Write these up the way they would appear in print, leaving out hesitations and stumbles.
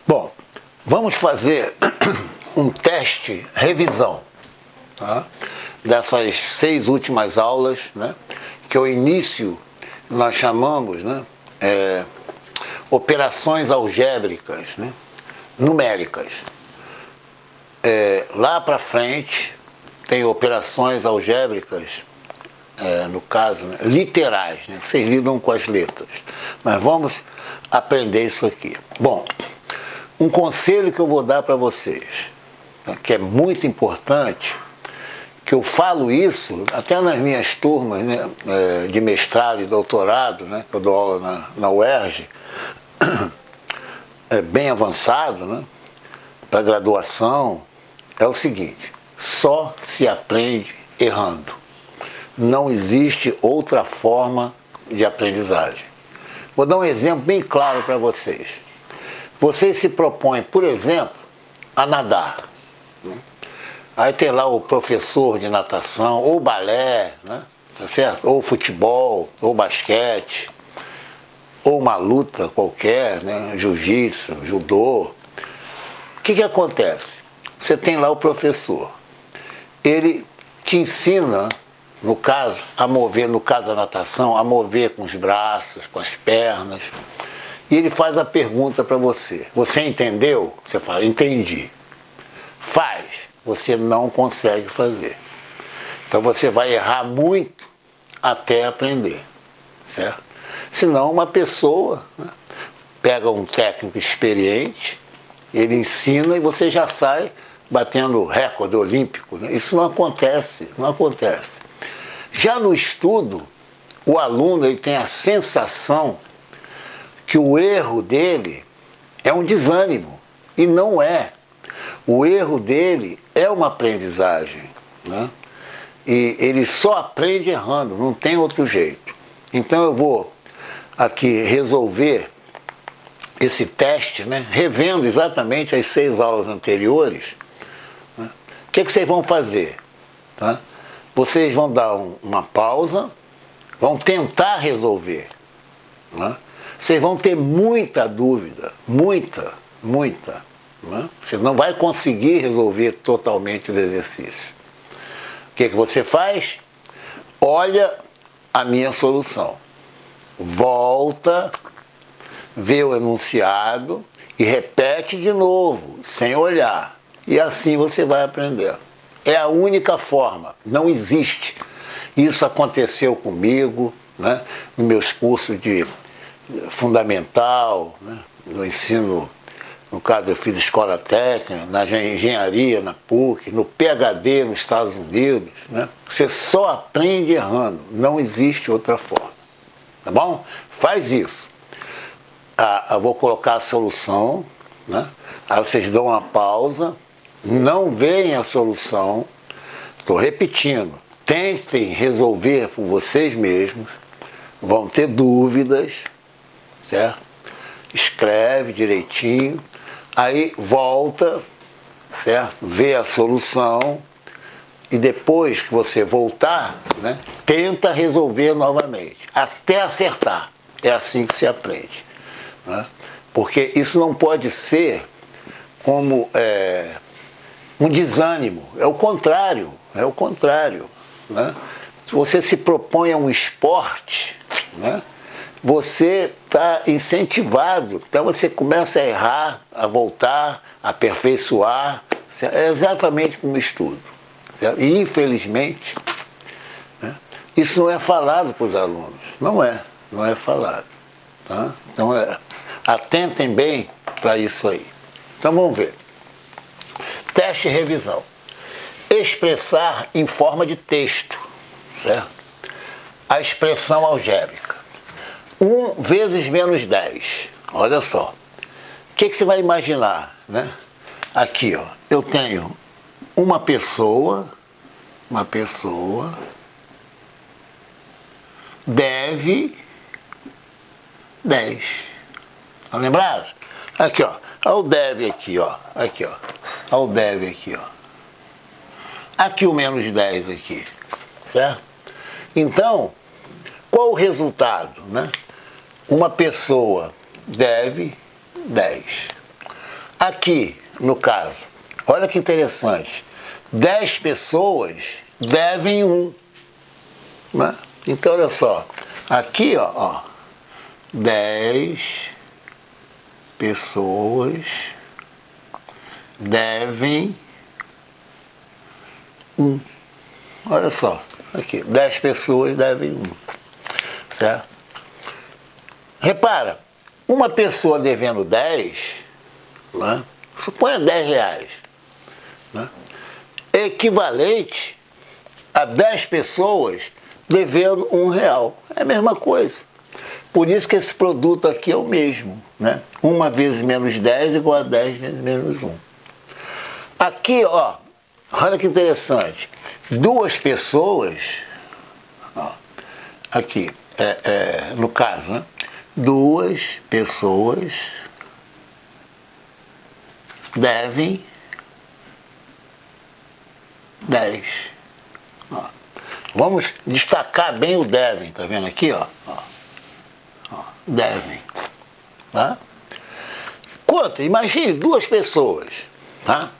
Bom, vamos fazer um teste revisão, tá? Dessas 6 últimas aulas, né? Que o início nós chamamos, né? Operações algébricas, né? Numéricas. Lá para frente tem operações algébricas, no caso, né? Literais, né? Vocês lidam com as letras, mas vamos aprender isso aqui. Bom, um conselho que eu vou dar para vocês, né? Que é muito importante, que eu falo isso até nas minhas turmas, né? De mestrado e doutorado, né? Que eu dou aula na UERJ, bem avançado, né? Para graduação, é o seguinte: só se aprende errando. Não existe outra forma de aprendizagem. Vou dar um exemplo bem claro para vocês. Vocês se propõem, por exemplo, a nadar. Aí tem lá o professor de natação, ou balé, né? Tá certo? Ou futebol, ou basquete, ou uma luta qualquer, né? Jiu-jitsu, judô. O que acontece? Você tem lá o professor. Ele te ensina, no caso da natação, a mover com os braços, com as pernas. E ele faz a pergunta para você. Você entendeu? Você fala, entendi. Faz. Você não consegue fazer. Então você vai errar muito até aprender. Certo? Senão uma pessoa, né, pega um técnico experiente, ele ensina e você já sai batendo recorde olímpico, né? Isso não acontece, não acontece. Já no estudo, o aluno ele tem a sensação que o erro dele é um desânimo, e não é. O erro dele é uma aprendizagem, né? E ele só aprende errando, não tem outro jeito. Então eu vou aqui resolver esse teste, né? Revendo exatamente as 6 aulas anteriores. Né? O que vocês vão fazer? Tá? Vocês vão dar uma pausa, vão tentar resolver. Né? Vocês vão ter muita dúvida, muita. Né? Você não vai conseguir resolver totalmente os exercícios. O que você faz? Olha a minha solução. Volta, vê o enunciado e repete de novo, sem olhar. E assim você vai aprender. É a única forma, não existe. Isso aconteceu comigo, né? Nos meus cursos de fundamental, né? No ensino, no caso eu fiz escola técnica, na engenharia, na PUC, no PhD nos Estados Unidos, né? Você só aprende errando, não existe outra forma. Tá bom? Faz isso. Eu vou colocar a solução, né? Aí vocês dão uma pausa, não veem a solução, estou repetindo, tentem resolver por vocês mesmos, vão ter dúvidas, certo? Escreve direitinho, aí volta, certo? Vê a solução e depois que você voltar, né, tenta resolver novamente, até acertar. É assim que se aprende. Né? Porque isso não pode ser como um desânimo, é o contrário, né? Se você se propõe a um esporte, né, você está incentivado, então você começa a errar, a voltar, a aperfeiçoar, é exatamente como estudo. Certo? E infelizmente, né, isso não é falado para os alunos, não é falado. Tá? Então atentem bem para isso aí. Então vamos ver. Teste e revisão. Expressar em forma de texto, certo? A expressão algébrica. 1 vezes menos 10. Olha só. O que você vai imaginar, né? Aqui, ó, eu tenho uma pessoa deve 10. Estão lembrados? Aqui, ó. Olha o deve aqui, ó. Aqui, ó. Olha o deve aqui, ó. Aqui o menos 10 aqui. Certo? Então, qual o resultado, né? Uma pessoa deve 10. Aqui, no caso, olha que interessante, 10 pessoas devem 1. Né? Então, olha só, aqui, ó, 10 pessoas devem 1. Olha só, aqui, 10 pessoas devem 1. Certo? Repara, uma pessoa devendo 10, né? Suponha 10 reais, né? É equivalente a 10 pessoas devendo 1 real. É a mesma coisa. Por isso que esse produto aqui é o mesmo, né? 1 vezes menos 10 igual a 10 vezes menos 1. Aqui, ó, olha que interessante. 2 pessoas, ó, aqui, no caso, né? 2 pessoas devem 10. Ó. Vamos destacar bem o devem, tá vendo aqui, ó? Ó, devem. Tá? Quanto? Imagine 2 pessoas, tá?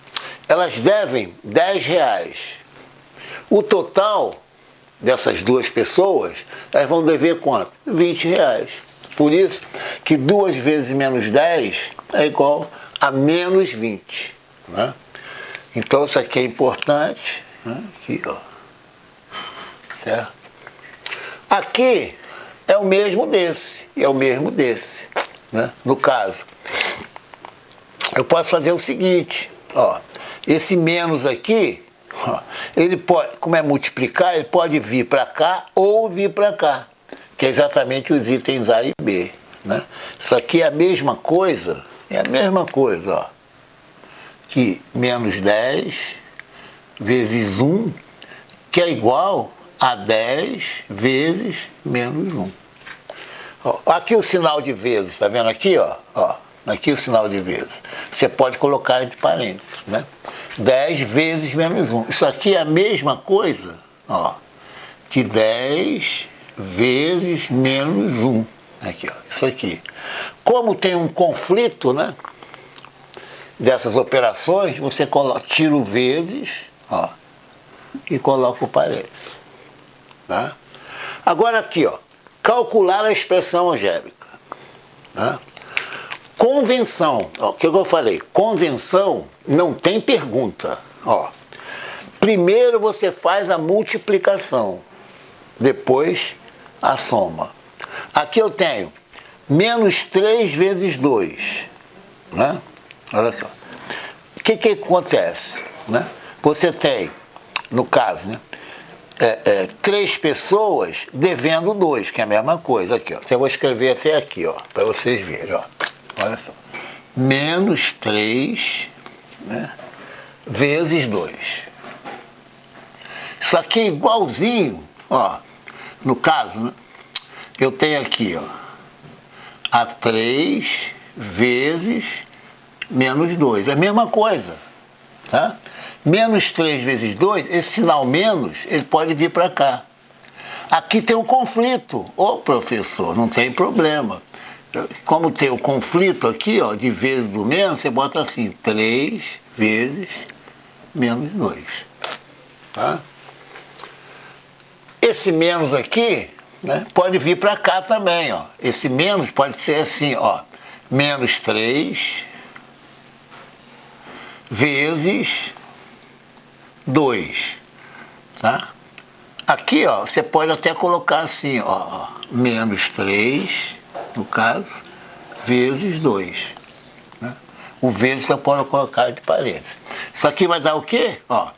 Elas devem 10 reais. O total dessas 2 pessoas, elas vão dever quanto? 20 reais. Por isso que 2 vezes menos 10 é igual a menos 20. Né? Então isso aqui é importante. Né? Aqui, ó. Certo? Aqui é o mesmo desse. É o mesmo desse. Né? No caso, eu posso fazer o seguinte. Ó, esse menos aqui, ó, ele pode, como é multiplicar, ele pode vir para cá ou vir para cá. Que é exatamente os itens A e B. Né? Isso aqui é a mesma coisa, ó, que menos 10 vezes 1, que é igual a 10 vezes menos 1. Ó, aqui o sinal de vezes, está vendo aqui? Ó, aqui o sinal de vezes. Você pode colocar entre parênteses. Né? 10 vezes menos 1. Isso aqui é a mesma coisa, ó, que 10 vezes menos 1. Aqui, ó, isso aqui. Como tem um conflito, né, dessas operações, você tira o vezes, ó, e coloca o parênteses. Tá? Agora aqui, ó, calcular a expressão algébrica. Tá? Convenção. Ó, o que eu falei? Convenção não tem pergunta. Ó, primeiro você faz a multiplicação, depois a soma. Aqui eu tenho menos 3 vezes 2. Né? Olha só. O que acontece? Né? Você tem, no caso, né, 3 pessoas devendo 2, que é a mesma coisa. Aqui, ó. Eu vou escrever até aqui, ó, para vocês verem. Ó. Olha só. Menos 3, né, vezes 2. Isso aqui é igualzinho, ó, no caso, né, eu tenho aqui, ó, a 3 vezes menos 2. É a mesma coisa. Tá? Menos 3 vezes 2, esse sinal menos, ele pode vir para cá. Aqui tem um conflito. Ô, professor, não tem problema. Como tem o conflito aqui, ó, de vezes do menos, você bota assim, 3 vezes menos 2. Tá? Esse menos aqui, né, pode vir para cá também, ó. Esse menos pode ser assim, ó, menos 3 vezes 2, tá? Aqui, ó, você pode até colocar assim, ó, menos 3, no caso, vezes 2. Né? O vezes você pode colocar de parênteses. Isso aqui vai dar o quê? Ó,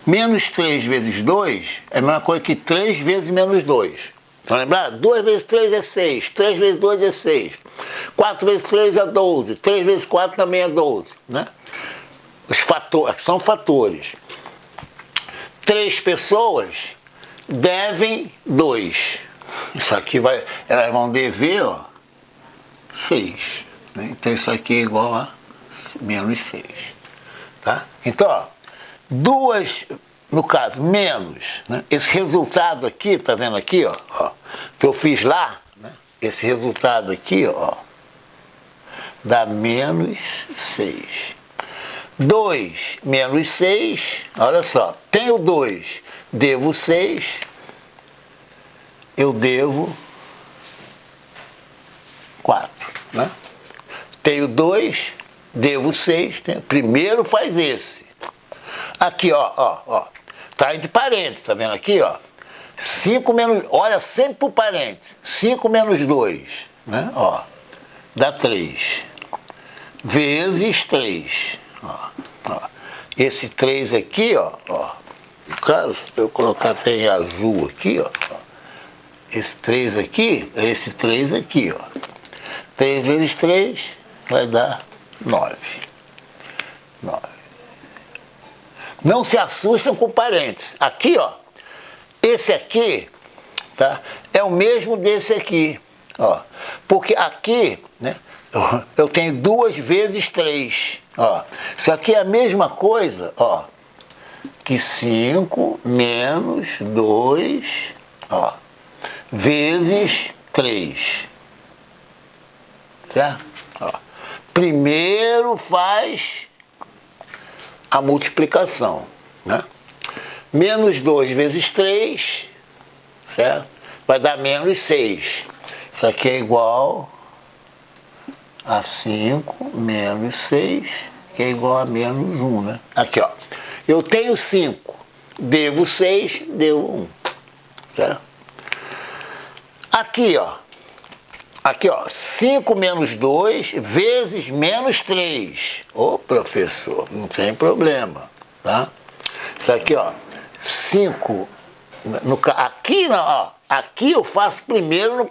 menos 3 vezes 2 é a mesma coisa que 3 vezes menos 2. Estão lembrados? 2 vezes 3 é 6, 3 vezes 2 é 6, 4 vezes 3 é 12, 3 vezes 4 também é 12. Né? Os fatores, são fatores. 3 pessoas devem 2. Isso aqui vai, elas vão dever, ó, 6. Né? Então isso aqui é igual a menos 6. Tá? Então, ó, 2, no caso, menos, né? Esse resultado aqui, tá vendo aqui, ó, que eu fiz lá, né? Esse resultado aqui, ó, dá menos 6. 2 menos 6, olha só, tenho 2, devo 6, eu devo 4, né? Tenho 2, devo 6, primeiro faz esse. Aqui, ó, tá entre parênteses, tá vendo aqui, ó? 5 menos, olha sempre pro parênteses, 5 menos 2, né? Ó, dá 3, vezes 3, ó. Esse 3 aqui, ó, claro, se eu colocar até em azul aqui, ó, esse 3 aqui, é esse 3 aqui, ó. 3 vezes 3 vai dar 9. Não se assustam com parênteses. Aqui, ó, esse aqui, tá, é o mesmo desse aqui, ó. Porque aqui, né, eu tenho 2 vezes 3, ó. Isso aqui é a mesma coisa, ó, que 5 menos 2, ó, vezes 3. Certo? Ó. Primeiro faz a multiplicação, né? Menos 2 vezes 3, certo? Vai dar menos 6. Isso aqui é igual a 5 menos 6, que é igual a menos 1, né? Aqui, ó. Eu tenho 5, devo 6, devo 1, certo? Aqui, ó. Aqui, ó, 5 menos 2 vezes menos 3. Ô, professor, não tem problema, tá? Isso aqui, ó, 5, aqui, não, ó, aqui eu faço primeiro